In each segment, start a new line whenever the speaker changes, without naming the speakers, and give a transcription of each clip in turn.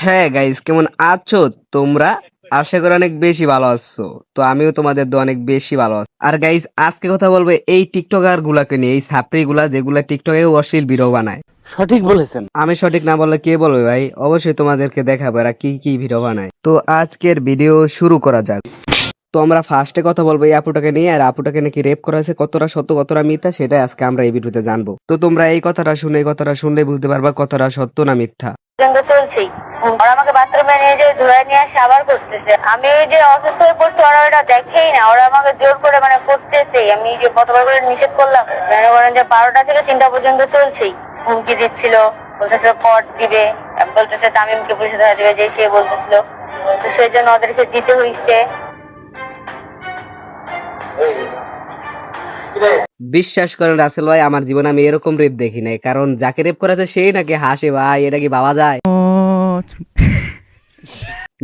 হ্যাঁ গাইস, কেমন আছো তোমরা? আশা করি অনেক বেশি ভালো আছো। তো আমিও তোমাদের তো অনেক বেশি ভালো আছি। আর গাইস, আজকে কথা বলবো এই টিকটকার গুলাকে নিয়ে, এই ছাপরি গুলা যেগুলা টিকটকে অশ্লীল ভিডিও বানায়।
সঠিক বলেছেন।
আমি সঠিক না বললে কে বলবে ভাই? অবশ্যই তোমাদেরকে দেখাবো এরা কি কি ভিডিও বানায়। তো আজকের ভিডিও শুরু করা যাক। তো আমরা ফার্স্টে কথা বলবো এই আপুটাকে নিয়ে, আর আপুটাকে নাকি রেপ করা হয়েছে, কতটা সত্য কতটা মিথ্যা সেটাই আজকে আমরা এই ভিডিওতে জানবো। তো তোমরা এই কথাটা শুনলে বুঝতে পারবা কতটা সত্য না মিথ্যা।
চলছেই। ওরা আমাকে বাথরুমে নিয়ে যে ধরে নিয়ে আসে আবার করতেছে। আমি যে অসুস্থ হয়ে পড়ছি ওরা ওটা দেখেই না, ওরা আমাকে জোর করে করতেছে। আমি যে কতবার করে নিষেধ করলাম, মনে করেন যে 12টা থেকে 3টা পর্যন্ত চলছেই। হুমকি দিচ্ছিল, বলতেছিল কট দিবে, বলতেছে তামিমকে পুলিশে ধরা দিবে, যে সে বলতেছিল। তো সেই জন্য ওদেরকে দিতে হইছে।
বিশ্বাস করেন রাসেল ভাই, আমার জীবনে আমি এরকম রেপ দেখি নাই। কারণ যাকে রেপ করেছে সেই নাকি হাসে, ভাই এটা কি ভাবা যায়?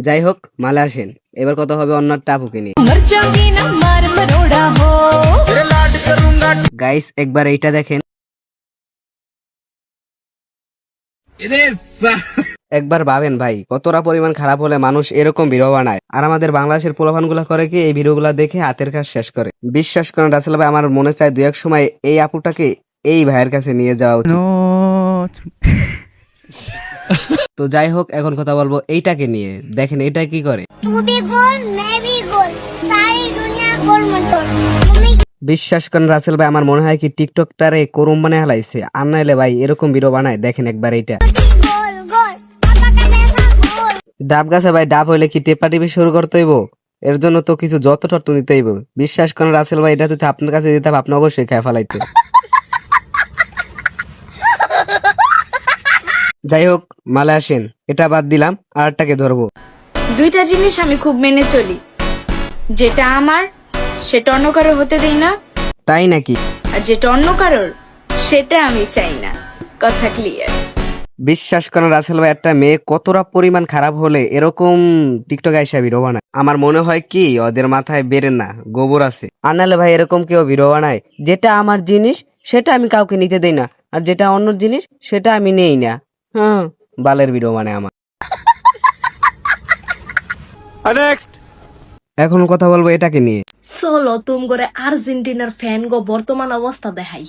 যাই হোক, মালে আসেন। এবার কথা হবে অন্য টাপুকে নিয়ে। গাইস, একবার এইটা দেখেন। একবার ভাবেন ভাই, কতটা পরিমাণ খারাপ হলে মানুষ এরকম ভিডিও বানায়। আর আমাদের বাংলাদেশের পোলাপান গুলা করে কি, এই ভিডিও গুলা দেখে হাতের কাজ শেষ করে। বিশ্বাস করেন রাসেল ভাই, আমার মনে চায় দু এক সময় এই আপুটাকে এই ভাইয়ের কাছে নিয়ে যাওয়া উচিত। তো যাই হোক, এখন কথা বলবো এইটাকে নিয়ে। দেখেন এটা কি করে। বিশ্বাস করেন রাসেল ভাই, আমার মনে হয় কি টিকটকটারে করুম বানায় হালাইছে। আর নাইলে ভাই এরকম ভিডিও বানায়। দেখেন একবার এইটা। ডাব গাছে ভাই ডাব হইলে কি টেপা টিপি শুরু করতে হইব? এর জন্য তো কিছু যত টট নিতে হইব। বিশ্বাস করেন রাসেল ভাই, এটা যদি আপনার কাছে দিতাম আপনি অবশ্যই খেয়ে ফেলাইতেন। যাই হোক, মালে আসেন। এটা বাদ দিলাম, আরেকটাকে ধরবো।
দুইটা জিনিস আমি খুব মেনে চলি, যেটা আমার সেটা অন্য কারোর হতে দেই না,
তাই নাকি?
আর যেটা অন্য কারোর সেটা আমি চাই না। কথা ক্লিয়ার?
বিশ্বাস করেন রাসেল ভাই, একটা মেয়ে কতটা পরিমাণ খারাপ হলে এরকম টিকটক আইসা ভিডিও বানায়। আমার মনে হয় কি ওদের মাথায় বেরেন না, গোবর আছে। আর নাহলে ভাই এরকম কেউ ভিডিও বানায়, যেটা আমার জিনিস সেটা আমি কাউকে নিতে দেই না, আর যেটা অন্য জিনিস সেটা আমি নেই না। হ্যাঁ, বালের ভিডিও মানে আমার। এখন কথা বলবো এটাকে নিয়ে।
চলো তুম করে আর্জেন্টিনার ফ্যান গো বর্তমান অবস্থা দেখাই।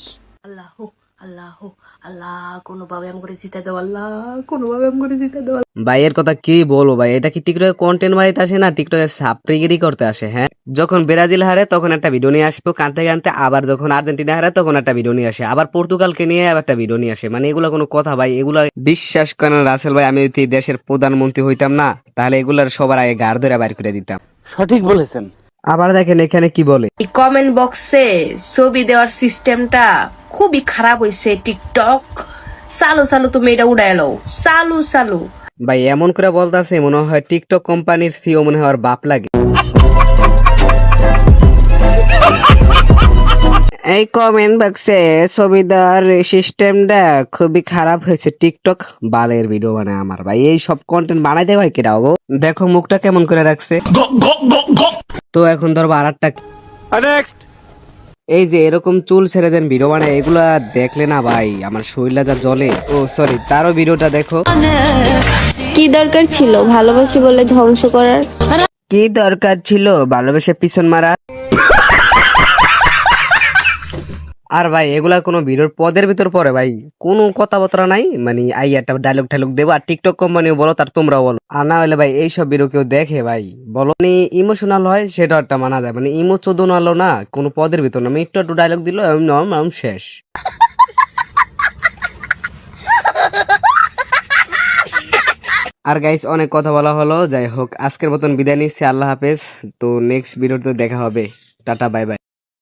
আল্লাহ আল্লাহ আল্লাহ, কোনোভাবে আম করে জিতে দেও, আল্লাহ কোনোভাবে আম করে জিতে দেও।
ভাইয়ের কথা কি বলবো ভাই, এটা কি টিকটকে কন্টেন্ট বানাইতে আসে না টিকটকে সাপ্রিগিরি করতে আসে? হ্যাঁ, যখন ব্রাজিল হারে তখন একটা ভিডিও নিয়ে আসবো কানতে কানতে, আবার যখন আর্জেন্টিনা হারে তখন একটা ভিডিও নিয়ে আসে, আবার পর্তুগালকে নিয়ে আবার একটা ভিডিও নিয়ে আসে। মানে এগুলা কোনো কথা ভাই? এগুলা বিশ্বাস করেন রাসেল ভাই, আমি যদি দেশের প্রধানমন্ত্রী হইতাম না, তাহলে এগুলার সবার আগে গাড় ধরে বাইর করে দিতাম।
সঠিক বলেছেন।
আবার দেখেন এখানে কি বলে।
এই কমেন্ট বক্সে ছবি দেওয়ার সিস্টেমটা খুবই খারাপ হইছে। টিকটক চালু চালু, তুমি এটা উড়াই লও, চালু চালু।
ভাই এমন করে বলতাছে মনে হয় টিকটক কোম্পানির সিও মনে হয় ওর বাপ লাগে। এই কমেন্ট বক্সে ছবি দেওয়ার সিস্টেমটা খুবই খারাপ হয়েছে। টিকটক বালের ভিডিও বানায় আমার ভাই। এই সব কন্টেন্ট বানাইতে হয় কিরা গো? দেখো মুখটা কেমন করে রাখছে। তো এখন ধরবো আরেকটা। এই যে এরকম চুল ছেড়ে দেন ভিডিও বানায়, এগুলা দেখলে না ভাই আমার শরীরটা যা জ্বলে। ও সরি, তারও ভিডিওটা দেখো।
কি দরকার ছিল ভালোবাসি বলে ধ্বংস করার?
কি দরকার ছিল ভালোবেসে পিছন মারা? আর ভাই এগুলা কোনো ভিডিওর পদের ভিতর পড়ে ভাই, কোনো কথাবার্তা নাই। মানে আই একটা ডায়লগ ঠাইলগ দেবো, আর টিকটক কোম্পানিও বলো তার তোমরাও বলো। আর না হলে ভাই এইসব ভিডিও কেউ দেখে ভাই বলো? মানে ইমোশনাল হয় সেটা একটা মানা যায়, মানে ইমোচোদন আলো না কোনো পদের ভিতর না। আমি একটু একটু ডায়লগ দিল শেষ। আর গাইস, অনেক কথা বলা হলো। যাই হোক, আজকের মতন বিদায় নিচ্ছি। আল্লাহ হাফেজ। তো নেক্সট ভিডিওতে দেখা হবে। Tata, bye bye.